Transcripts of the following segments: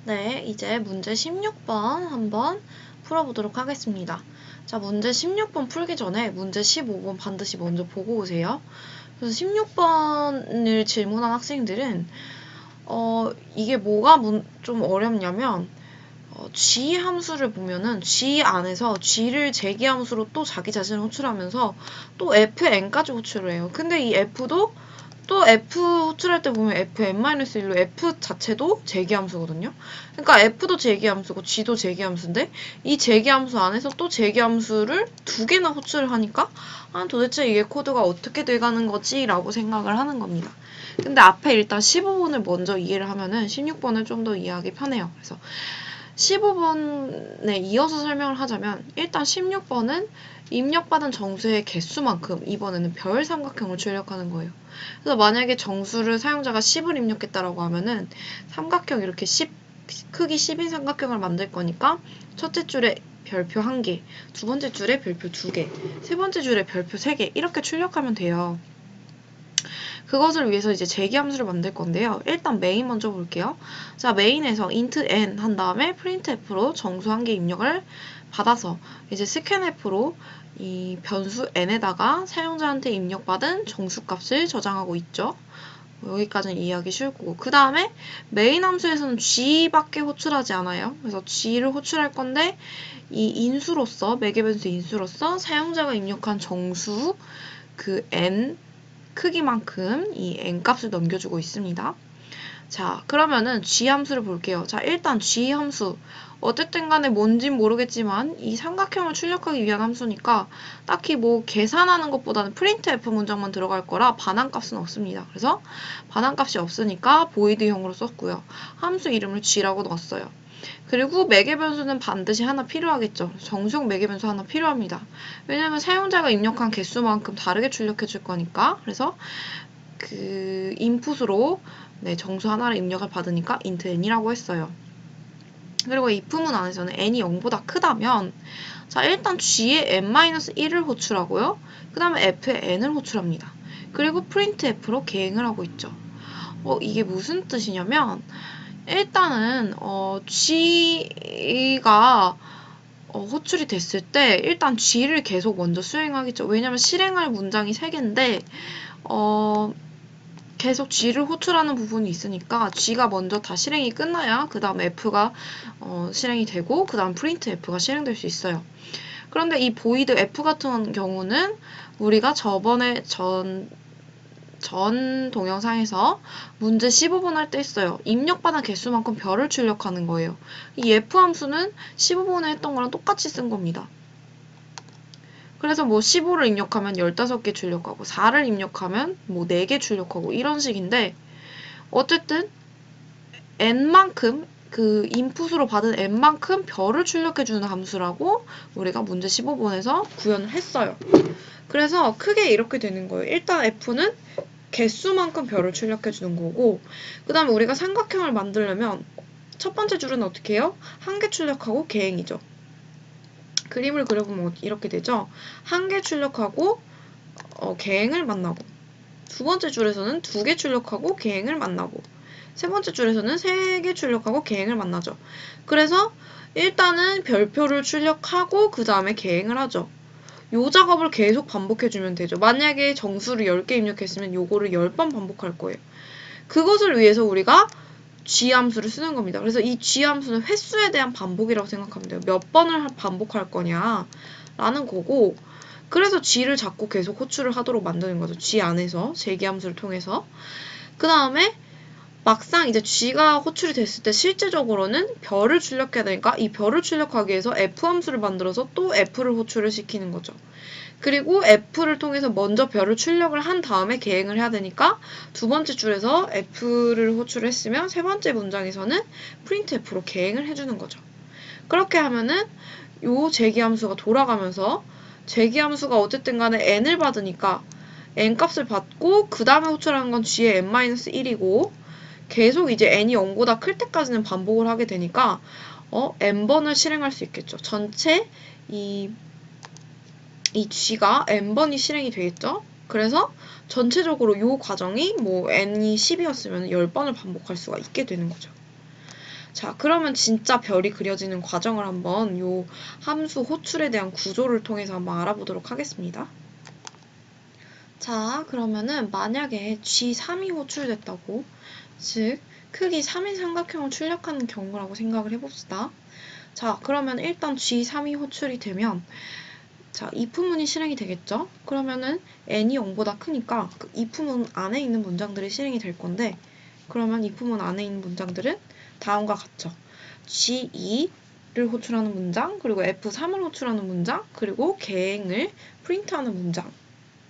네, 이제 문제 16번 한번 풀어보도록 하겠습니다. 자, 문제 16번 풀기 전에 문제 15번 반드시 먼저 보고 오세요. 그래서 16번을 질문한 학생들은 이게 뭐가 좀 어렵냐면 g 함수를 보면은 g 안에서 g를 제기함수로 또 자기 자신을 호출하면서 또 fn까지 호출을 해요. 근데 이 f도 또 f 호출할 때 보면 fn-1로 f 자체도 제기함수거든요. 그러니까 f도 제기함수고 g도 제기함수인데 이 제기함수 안에서 또 제기함수를 두 개나 호출을 하니까 도대체 이게 코드가 어떻게 돼가는 거지? 라고 생각을 하는 겁니다. 근데 앞에 일단 15번을 먼저 이해를 하면은 16번을 좀 더 이해하기 편해요. 그래서 15번에 이어서 설명을 하자면 일단 16번은 입력받은 정수의 개수만큼 이번에는 별 삼각형을 출력하는 거예요. 그래서 만약에 정수를 사용자가 10을 입력했다라고 하면은 삼각형 이렇게 10, 크기 10인 삼각형을 만들 거니까 첫째 줄에 별표 1개, 두 번째 줄에 별표 2개, 세 번째 줄에 별표 3개 이렇게 출력하면 돼요. 그것을 위해서 이제 제기함수를 만들 건데요. 일단 메인 먼저 볼게요. 자, 메인에서 int n 한 다음에 printf로 정수 1개 입력을 받아서 이제 scanf로 이 변수 n에다가 사용자한테 입력받은 정수값을 저장하고 있죠. 여기까지는 이해하기 쉬울 거고 그 다음에 메인 함수에서는 g밖에 호출하지 않아요. 그래서 g를 호출할 건데 이 인수로서 매개 변수 인수로서 사용자가 입력한 정수 그 n 크기만큼 이 n값을 넘겨주고 있습니다. 자, 그러면은 g 함수를 볼게요. 자, 일단 g 함수 어쨌든 간에 뭔진 모르겠지만 이 삼각형을 출력하기 위한 함수니까 딱히 뭐 계산하는 것보다는 printf 문장만 들어갈 거라 반환값은 없습니다. 그래서 반환값이 없으니까 void형으로 썼고요. 함수 이름을 g라고 넣었어요. 그리고 매개 변수는 반드시 하나 필요하겠죠. 정수용 매개 변수 하나 필요합니다. 왜냐면 사용자가 입력한 개수만큼 다르게 출력해 줄 거니까. 그래서 그 인풋으로 정수 하나를 입력을 받으니까 int n이라고 했어요. 그리고 if문 안에서는 n이 0보다 크다면 자, 일단 g에 n-1을 호출하고요. 그 다음에 f에 n을 호출합니다. 그리고 printf로 계행을 하고 있죠. 이게 무슨 뜻이냐면 일단은 g가 호출이 됐을 때 일단 g를 계속 먼저 수행하겠죠. 왜냐면 실행할 문장이 3개인데 계속 g를 호출하는 부분이 있으니까 g가 먼저 다 실행이 끝나야 그 다음 f가 실행이 되고 그 다음 printf가 실행될 수 있어요. 그런데 이 void f 같은 경우는 우리가 저번에 전 동영상에서 문제 15번 할 때 했어요. 입력받은 개수만큼 별을 출력하는 거예요. 이 f 함수는 15번에 했던 거랑 똑같이 쓴 겁니다. 그래서 뭐 15를 입력하면 15개 출력하고 4를 입력하면 뭐 4개 출력하고 이런 식인데 어쨌든 n만큼 그 인풋으로 받은 n만큼 별을 출력해주는 함수라고 우리가 문제 15번에서 구현을 했어요. 그래서 크게 이렇게 되는 거예요. 일단 f는 개수만큼 별을 출력해주는 거고 그 다음에 우리가 삼각형을 만들려면 첫 번째 줄은 어떻게 해요? 1개 출력하고 계행이죠. 그림을 그려보면 이렇게 되죠. 1개 출력하고 계행을 만나고 두 번째 줄에서는 2개 출력하고 계행을 만나고 세 번째 줄에서는 3개 출력하고 계행을 만나죠. 그래서 일단은 별표를 출력하고 그 다음에 계행을 하죠. 요 작업을 계속 반복해주면 되죠. 만약에 정수를 10개 입력했으면 요거를 10번 반복할 거예요. 그것을 위해서 우리가 g 함수를 쓰는 겁니다. 그래서 이 g 함수는 횟수에 대한 반복이라고 생각하면 돼요. 몇 번을 반복할 거냐 라는 거고 그래서 g를 자꾸 계속 호출을 하도록 만드는 거죠. g 안에서 제기 함수를 통해서 그 다음에 막상 이제 g가 호출이 됐을 때 실제적으로는 별을 출력해야 되니까 이 별을 출력하기 위해서 f 함수를 만들어서 또 f를 호출을 시키는 거죠. 그리고 f를 통해서 먼저 별을 출력을 한 다음에 계행을 해야 되니까 두 번째 줄에서 f를 호출을 했으면 세 번째 문장에서는 printf로 계행을 해주는 거죠. 그렇게 하면은 요 제기함수가 돌아가면서 제기함수가 어쨌든 간에 n을 받으니까 n값을 받고 그 다음에 호출하는 건 g의 n-1이고 계속 이제 n이 0보다 클 때까지는 반복을 하게 되니까 n번을 실행할 수 있겠죠. 전체 이 g가 n번이 실행이 되겠죠. 그래서 전체적으로 이 과정이 뭐 n이 10이었으면 10번을 반복할 수가 있게 되는 거죠. 자, 그러면 진짜 별이 그려지는 과정을 한번 요 함수 호출에 대한 구조를 통해서 한번 알아보도록 하겠습니다. 자, 그러면은 만약에 G3이 호출됐다고, 즉 크기 3인 삼각형을 출력하는 경우라고 생각을 해봅시다. 자, 그러면 일단 G3이 호출이 되면 자, if문이 실행이 되겠죠? 그러면은 n이 0보다 크니까 그 if문 안에 있는 문장들이 실행이 될 건데, 그러면 if문 안에 있는 문장들은 다음과 같죠. G2를 호출하는 문장, 그리고 F3을 호출하는 문장, 그리고 계행을 프린트하는 문장이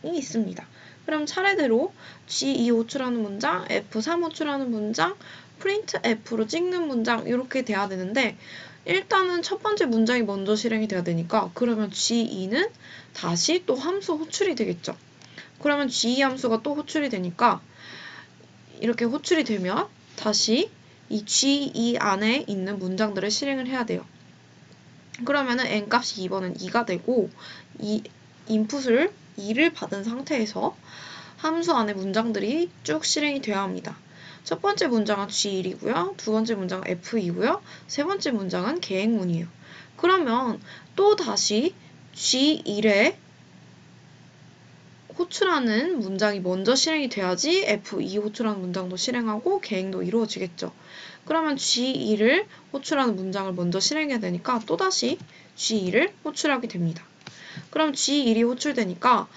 있습니다. 그럼 차례대로 G2 호출하는 문장, F3 호출하는 문장, 프린트 F로 찍는 문장 이렇게 돼야 되는데, 일단은 첫 번째 문장이 먼저 실행이 돼야 되니까 그러면 G2는 다시 또 함수 호출이 되겠죠. 그러면 G2 함수가 또 호출이 되니까 이렇게 호출이 되면 다시 이 G2 안에 있는 문장들을 실행을 해야 돼요. 그러면은 n값이 2번은 2가 되고 이 인풋을 2를 받은 상태에서 함수 안에 문장들이 쭉 실행이 돼야 합니다. 첫 번째 문장은 G1이고요. 두 번째 문장은 F2고요. 세 번째 문장은 계행문이에요. 그러면 또 다시 G1에 호출하는 문장이 먼저 실행이 돼야지 F2 호출하는 문장도 실행하고 계행도 이루어지겠죠. 그러면 G2를 호출하는 문장을 먼저 실행해야 되니까 또다시 G2를 호출하게 됩니다. 그럼 G1이 호출되니까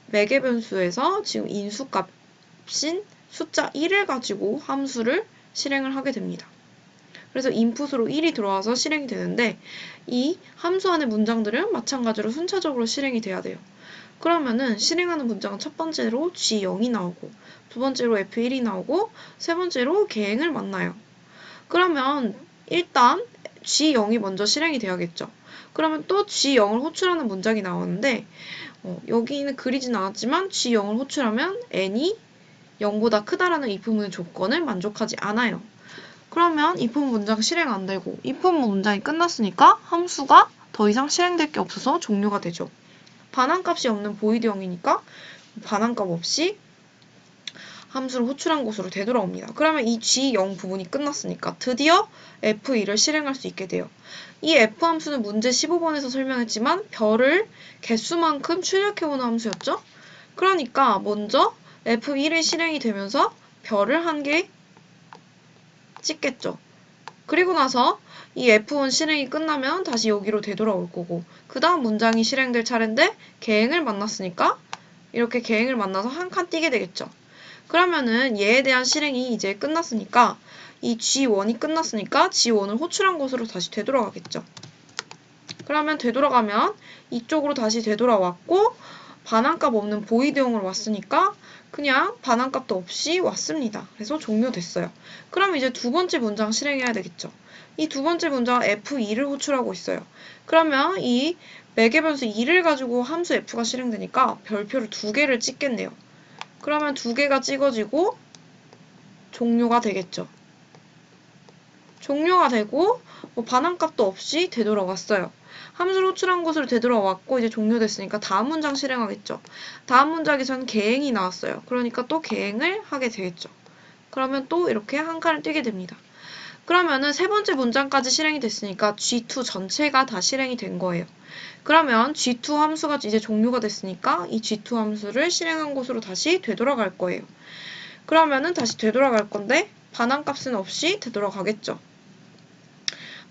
매개 변수에서 지금 인수값인 숫자 1을 가지고 함수를 실행을 하게 됩니다. 그래서 인풋으로 1이 들어와서 실행이 되는데 이 함수 안의 문장들은 마찬가지로 순차적으로 실행이 돼야 돼요. 그러면은 실행하는 문장은 첫 번째로 G0이 나오고 두 번째로 F1이 나오고 세 번째로 계행을 만나요. 그러면 일단 G0이 먼저 실행이 돼야겠죠. 그러면 또 G0을 호출하는 문장이 나오는데 여기는 그리진 않았지만 G0을 호출하면 n이 0보다 크다라는 if문의 조건을 만족하지 않아요. 그러면 if문 문장 실행 안 되고 if문 문장이 끝났으니까 함수가 더 이상 실행될 게 없어서 종료가 되죠. 반환값이 없는 보이드형이니까 반환값 없이 함수를 호출한 곳으로 되돌아옵니다. 그러면 이 G0 부분이 끝났으니까 드디어 F2를 실행할 수 있게 돼요. 이 F 함수는 문제 15번에서 설명했지만 별을 개수만큼 출력해오는 함수였죠? 그러니까 먼저 F1이 실행이 되면서 별을 한 개 찍겠죠. 그리고 나서 이 F1 실행이 끝나면 다시 여기로 되돌아올 거고 그 다음 문장이 실행될 차례인데 계행을 만났으니까 이렇게 계행을 만나서 한 칸 띄게 되겠죠. 그러면은 얘에 대한 실행이 이제 끝났으니까 이 G1이 끝났으니까 G1을 호출한 곳으로 다시 되돌아가겠죠. 그러면 되돌아가면 이쪽으로 다시 되돌아왔고 반환값 없는 보이드형으로 왔으니까 그냥 반환값도 없이 왔습니다. 그래서 종료됐어요. 그럼 이제 두 번째 문장 실행해야 되겠죠. 이 두 번째 문장은 F2를 호출하고 있어요. 그러면 이 매개변수 2를 가지고 함수 F가 실행되니까 별표를 두 개를 찍겠네요. 그러면 두 개가 찍어지고 종료가 되겠죠. 종료가 되고 반환값도 없이 되돌아왔어요. 함수를 호출한 곳으로 되돌아왔고 이제 종료됐으니까 다음 문장 실행하겠죠. 다음 문장에서는 계행이 나왔어요. 그러니까 또 계행을 하게 되겠죠. 그러면 또 이렇게 한 칸을 띄게 됩니다. 그러면은 세 번째 문장까지 실행이 됐으니까 G2 전체가 다 실행이 된 거예요. 그러면 G2 함수가 이제 종료가 됐으니까 이 G2 함수를 실행한 곳으로 다시 되돌아갈 거예요. 그러면은 다시 되돌아갈 건데 반환값은 없이 되돌아가겠죠.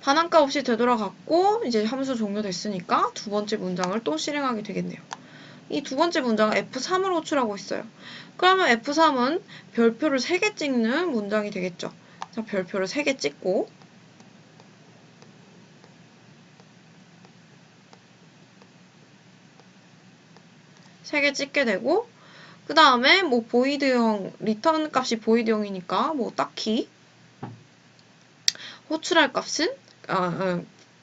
반환값 없이 되돌아갔고 이제 함수 종료됐으니까 두 번째 문장을 또 실행하게 되겠네요. 이 두 번째 문장은 F3을 호출하고 있어요. 그러면 F3은 별표를 3개 찍는 문장이 되겠죠. 자, 별표를 3개 찍고 3개 찍게 되고 그 다음에 뭐 보이드형, 리턴 값이 보이드형이니까 뭐 딱히 호출할 값은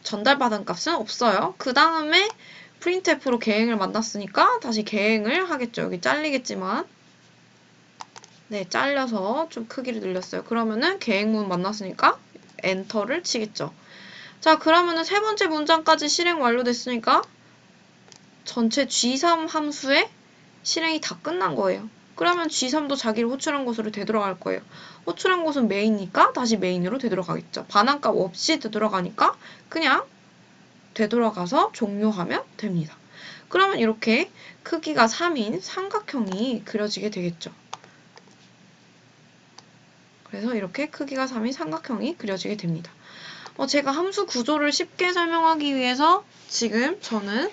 전달받은 값은 없어요. 그 다음에 printf로 계행을 만났으니까 다시 계행을 하겠죠. 여기 잘리겠지만 네, 잘려서 좀 크기를 늘렸어요. 그러면은 계행문 만났으니까 엔터를 치겠죠. 자, 그러면은 세 번째 문장까지 실행 완료됐으니까 전체 G3 함수의 실행이 다 끝난 거예요. 그러면 G3도 자기를 호출한 곳으로 되돌아갈 거예요. 호출한 곳은 메인이니까 다시 메인으로 되돌아가겠죠. 반환값 없이 되돌아가니까 그냥 되돌아가서 종료하면 됩니다. 그러면 이렇게 크기가 3인 삼각형이 그려지게 되겠죠. 그래서 이렇게 크기가 3인 삼각형이 그려지게 됩니다. 제가 함수 구조를 쉽게 설명하기 위해서 지금 저는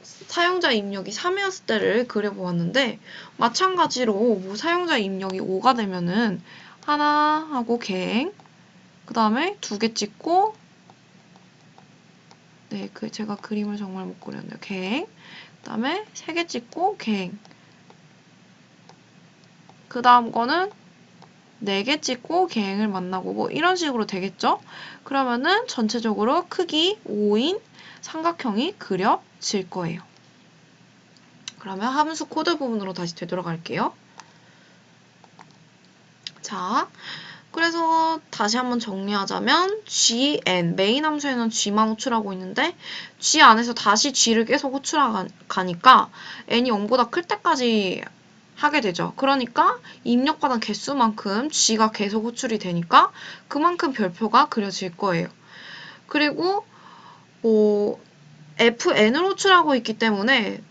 사용자 입력이 3이었을 때를 그려보았는데 마찬가지로 뭐 사용자 입력이 5가 되면은 하나 하고 갱, 그 다음에 2개 찍고 네, 제가 그림을 정말 못 그렸네요. 갱, 그 다음에 3개 찍고 갱, 그 다음 거는 4개 찍고 갱을 만나고 뭐 이런 식으로 되겠죠? 그러면은 전체적으로 크기 5인 삼각형이 그려질 거예요. 그러면 함수 코드 부분으로 다시 되돌아갈게요. 자, 그래서 다시 한번 정리하자면 gn, 메인 함수에는 g만 호출하고 있는데 g 안에서 다시 g를 계속 호출하니까 n이 0보다 클 때까지 하게 되죠. 그러니까 입력받은 개수만큼 g가 계속 호출이 되니까 그만큼 별표가 그려질 거예요. 그리고 fn을 호출하고 있기 때문에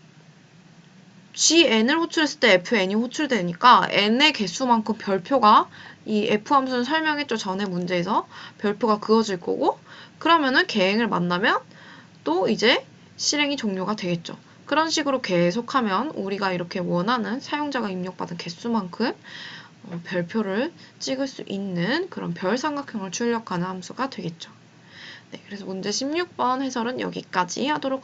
gn을 호출했을 때 fn이 호출되니까 n의 개수만큼 별표가 이 f함수는 설명했죠. 전에 문제에서 별표가 그어질 거고 그러면은 개행을 만나면 또 이제 실행이 종료가 되겠죠. 그런 식으로 계속하면 우리가 이렇게 원하는 사용자가 입력받은 개수만큼 별표를 찍을 수 있는 그런 별 삼각형을 출력하는 함수가 되겠죠. 네, 그래서 문제 16번 해설은 여기까지 하도록